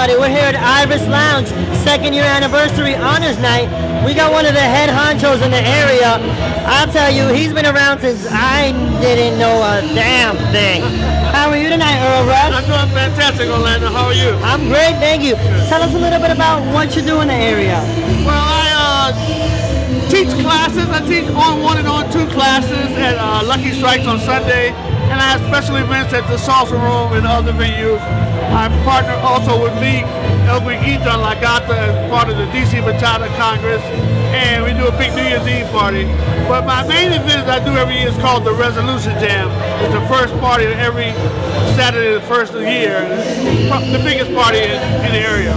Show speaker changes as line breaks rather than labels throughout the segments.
everybody. We're here at Iris Lounge, second year anniversary honors night. We got one of the head honchos in the area. I'll tell you, he's been around since I didn't know a damn thing. How are you tonight, Earl Rush?
I'm doing fantastic, Orlando. How are you?
I'm great, thank you. Tell us a little bit about what you do in the area.
Well, I teach classes. I teach on 1 and on 2 classes at Lucky Strikes on Sunday, and I have special events at the Salsa Room and other venues. I partner also with League El Guiguita La Gata as part of the DC Bachata Congress, and we do a big New Year's Eve party. But my main event I do every year is called the Resolution Jam. It's the first party every Saturday, the first of the year. The biggest party in the area.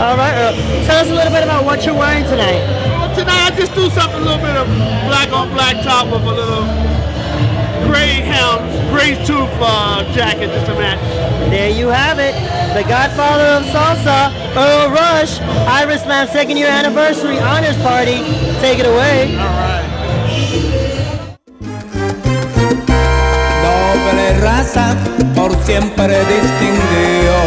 All right, Earl. Tell us a little bit about what you're wearing tonight.
Well, tonight I just do something, a little bit of black on black top with a little gray tooth jacket just to match.
There you have it. The godfather of salsa, Earl Rush, Iris Lounge second year anniversary honors party. Take it away.
All right.
Noble raza por siempre distinguió